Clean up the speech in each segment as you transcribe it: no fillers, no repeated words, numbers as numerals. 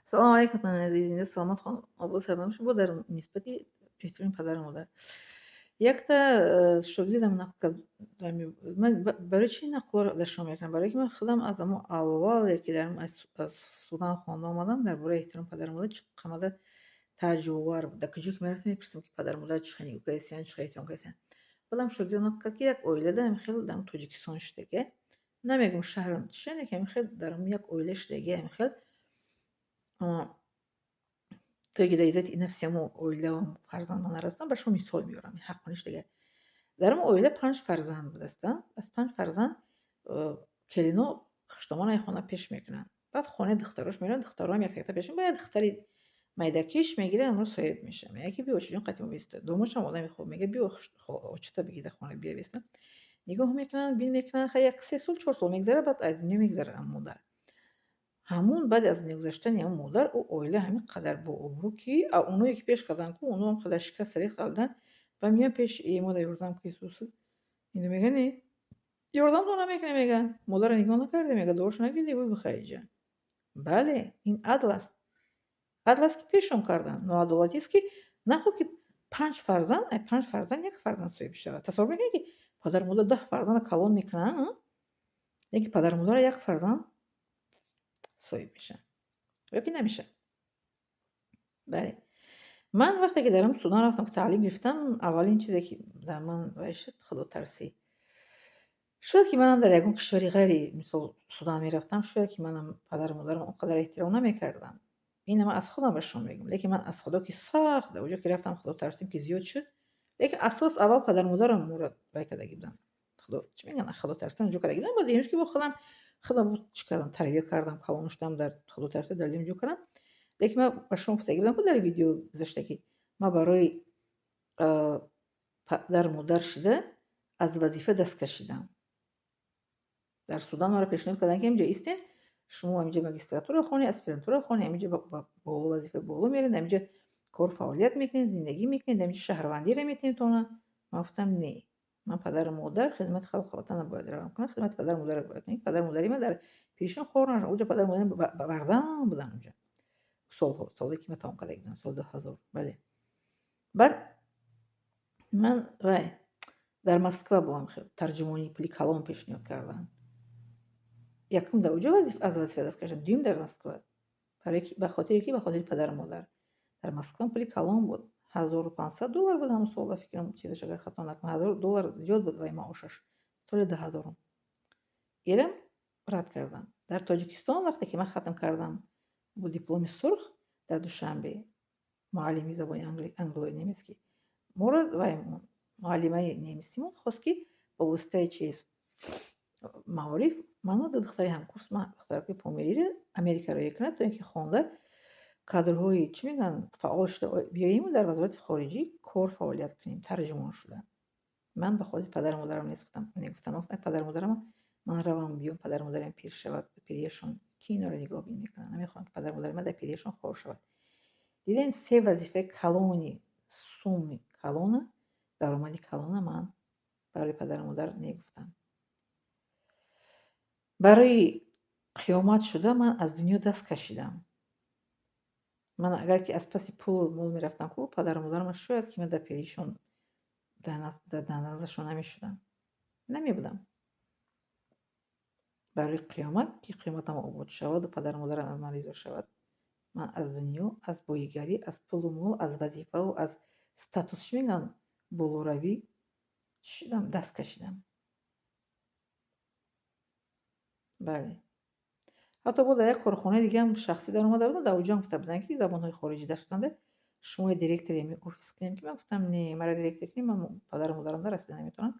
سلام علیکم خانم عزیز. اینجا سلامت خانم آباد سلام شما در نسبت بهترین پدر و مادر یک تا شغلی نقل من برای چی نقل رو در شما میکنم؟ برای که من خودم از اما اول که در از سودان خانه آمدم درباره احترام پدر و مادر چقدر تجربه رو در کجا که میرفتم میپرسیم که پدر و مادر چه خیلی کیسیان چه احترام کیسیان. بعدم شغلی نقل که یک اویله دارم خیلی دارم توجیکستان شده نمیگم شهرم چه که خیلی دارم یک اویله شده خیلی توی دایزت نفسیمو اویله فرزند من هستم برشون مثال میارم این حقانیش دیگه درم اویله 5 فرزند بودستن از 5 فرزند کلینو خشتمان خونه پیش میکنن بعد خونه دختراش میرن دخترام یک تا پیش باید دختری مایدکیش میگیره امروز صاحب میشه میگه که بیا چون قطعی بیسته دومش هم آدمی خوب میگه بیا چتا بگیده خونه بیا بیسته نگاه میکنن بین میکنن خیلی یک 3 سال 4 سال میگذره بعد از این میگذره مادر ҳамун баъди аз гузаштани ҳамун модар ӯ оила ҳамин қадар бообрӯ ки оное ки пеш кардан ку оно ҳам қадар шикастари қалдан ва меян пеш модар ёрдам ки сусу инӯ мегӯяд не ёрдамто намекунӣ мегӯяд модарро нигоҳ накардӣ мегӯяд дуош нагирдӣ вой бихайҷа бале ин адл аст ки пешон кардан ноадолатист ки нахо ки 5 фарзанд 5 фарзанд як фарзанд соҳиб шавад тасаввур мекунед ки падару модар 10 фарзанда калон мекунанд лекин падару модар як фарзанд соҳиб мешавад ёки намешавад. бале ман вақте ки дар Судан рафтам ки таълим гирифтам аввалин чизе ки дар ман вайш шуд худотарсӣ шояд ки манам дар ягон кишвари ғайри мисол Судан мерафтам шояд ки манам падару модарам он қадар эҳтиром намекардам ина ман аз худам ба шумо мегӯям лекин ман аз худо ки сахт дар оҷо ки рафтам худотарсим ки зиёд шуд лекин асос аввал падару модарам моро вай кардаги буданд худо чӣ мегӯянд худотарсидан ҷо кардаги буданд баъд имрӯз ки бо худам чӣ кардам тарбия кардам калон шудам дар худотарсӣ дар дилам ҷо кардам лекин ман ба шумо гуфтагӣ будам ки дар видео гузашта ки ман барои падар модар шуда аз вазифа даст кашидам дар Судан маро пешниҳод карданд ки ҳаминҷо истед шумо ҳаминҷо магистратура хонед аспирантура хонед ҳаминҷо ба боло вазифа боло меред ҳаминҷо кор фаъолият мекунед зиндагӣ мекунед ҳаминҷо шаҳрвандиро метавонед ман гуфтам не ман падару модар хизмати халқи ватан набояд равам кунам хизмати падару модар бояд кунам падару модари ман дар пиришон хор нашуданд оҷо падару модари ман бардам буданд оҷо солҳо соле ки ман тамом кардаги будам соли 2000 бале баъд ман вай дар Москва будам тарҷумони пули калон пешниҳод карданд якум дар оҷо аз вазифа даст кашидам дуюм дар Москва ба хотире ки ба хотири падару модар дар Москва пули калон буд $1500 буд ҳамон сол ба фикрам чизаш агар хато накунам $1000 зиёд буд вай маошаш соли 2000 ирам рад кардам дар Тоҷикистон вақте ки ман хатм кардам бо дипломи сурх дар Душанбе муаллими забони англои немецки моро вай муаллимаи немисимон хост ки ба воситаи чиз маориф мано духтари ҳамкурс ман духтараки помериро Америка роя кунад то ин ки хонда кадрҳои чӣ мегӯянд фаъол шуда биёиму дар вазорати хориҷӣ кор фаъолият кунем тарҷумон шуда ман ба хотири падару модарам негуфтам гуфтам падару модарам ман равам биём падару модарам пир шавад ба пирияшон ки иноро нигоҳ бин мекунад намехоҳам ки падару модари ман дар пирияшон хор шавад дидем 3 вазифаи калони сумми калона даромади калона ман барои падару модар негуфтам барои қиёмат шуда ман аз дунё даст кашидам ман агар ки аз паси пул мол мерафтам ку падару модарам шояд ки ман дар пирияшон дар наздашон намешудам намебудам барои қиёмат ки қиёматам обод шаваду падару модарам аз ман ризо шавад ман аз дунё аз боигарӣ аз пулу мол аз вазифаву аз статус чӣ мегӯянд болоравӣ чӣ шудам даст кашидам бале ҳатто бо дар як корхонаи дигаам шахсӣ даромада будам дар оҷоам гуфта буданд ки забонҳои хориҷӣ дарс кунанда шумо директори ҳамин офис кунем ки ман гуфтам не маро директор кунем ман падару модарам нарасида наметавонам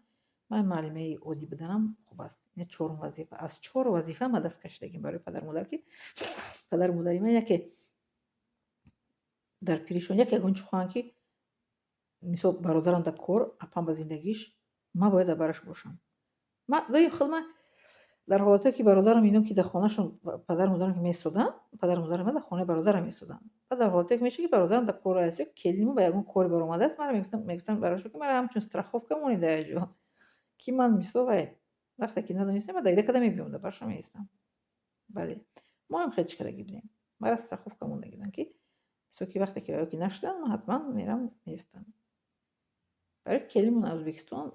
ман муаллимаи оддӣ буданам хуб аст ин 4 вазифа аз 4 вазифа ман даст кашидагим барои падару модар ки падару модари ман яке дар пиришон як ягон чӣ хоҳанд ки мисол бародарам дар кор апам ба зиндагиш ман бояд дар бараш бошам ман доим хил ман дар ҳолате ки бародарам ино ки дар хонашон падару модарам ки месоданд падару модари ман дар хонаи бародарам месоданд баъд дар ҳолате ки мешад ки бародарам дар кор аст ё келинимо ба ягон кори баромадааст маро мегуфтам барашон ки маро ҳамчун страховка монед дар як ҷо ки ман мисол вай вақте ки надонистам ман дар дака намебиём дар барашон меистам бале мо ҳам хеле чӣ кардаги будем مرا страховка мондагиданд, ки ки вақте ки нашуданд ман ҳатман мерам меистам. برای کلیم ازبکستان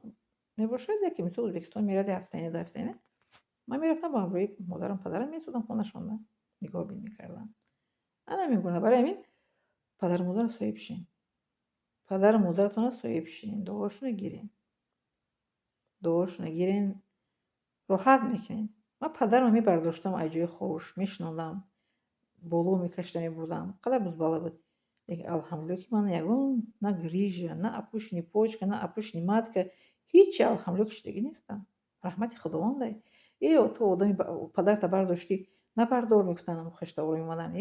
میباشد یکی مثل ازبکستان میرد هفته‌ای 2 هفته‌ای من میرفتم با همراهی مادرم پدرم میرسیدم خونه‌شون نگاه بین میکردم. انا میگونه برای همین پدر و مادر صاحب شین. پدر و مادرتون صاحب شین. دعاشونو گیرین راحت میکنین. من پدرم میبرداشتم از جای خوش میشنوندم боло мекаштам мебурдам қадар боз бала буд лекин алҳамдулилла ки ман ягон на грижа на опушни почка на опушни матка ҳичи алҳамдулилла ки шудагӣ нестам раҳмати худовонде то одами падарта бардошти набардор мегуфтанд хештаворо меомаданд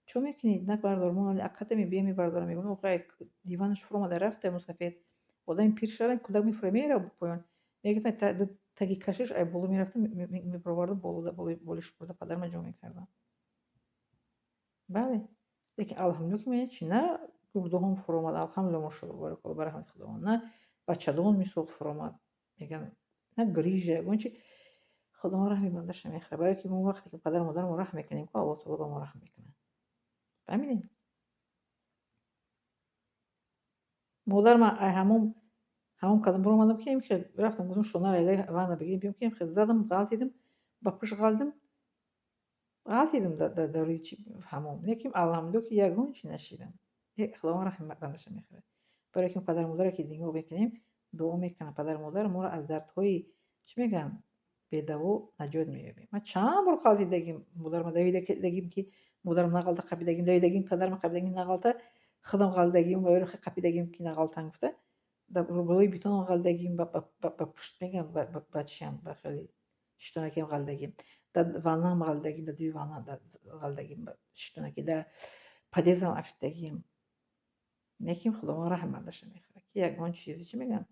чо мекунӣ набардор мо академи бия мебардорам мегӯям охай диванаш фуромада рафта мусафед одами пир шуданд кӯдак мефура мера ба поён мегуфтанд таги кашиш ай боло мерафтам мебаровардам боли шупурда падарам ҷо мекардам. бале лекин алҳамдулилла ки меяд чи на гурдоҳом фуромад алҳамдулилла мошалло баракалло ба раҳмати худованд на бачадон мисол фуромад мегӯям на грижа ягон чи худованд раҳми бандаша мехӯрад барое ки мо вақте ки падару модарамон раҳм мекунем аллоҳ таоло ба мо раҳм мекунад. фаҳмидем? модарам ай ҳамом кардам биромадам ки рафтам гуфтам шонаро ванна бигирем биём ки задам ғалтидим ба пӯшт ғалтидим дар рӯи ҳамом лекин алҳамдулилла ки ягон чи нашидам. худованд раҳми бандаша мехӯрад. барое ки падару модаре ки нигоҳ мекунем дуо мекунам падару модар моро аз дардҳои чӣ мегӯянд бедаво наҷот меёбем. ман чанд бор ғалтидагим модарам давидагим ки модарам нағалта қапидагим давидагим падарам қапидагим нағалта худам ғалтидагим қапидагим ки нағалтан гуфта дар рӯбалои битонам ғалтидагим ба пӯшт мегӯям ба чиям ба хели шиштонакиам ғалтидагим дар ваннаам ғалтидагим дар дуи ванна ғалтидагим ба шиштонаки дар падезам афтидагим лекин худованд раҳми бандаша мехӯрад ки ягон чизи чӣ мегӯянд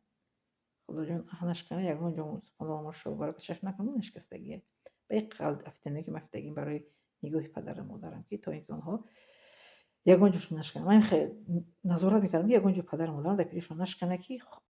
худоҷон нашкана ягон ҷо субҳаналлоҳ машоаллоҳ баракат чашм накунад нашкастагие ба ин афтиданое ки ман афтидагим барои нигоҳи падару модарам ки то ин ки онҳо ягон ҷошон нашканад. Ман назорат мекардам ки ягон ҷо падару модарам дар пиришон нашканад ки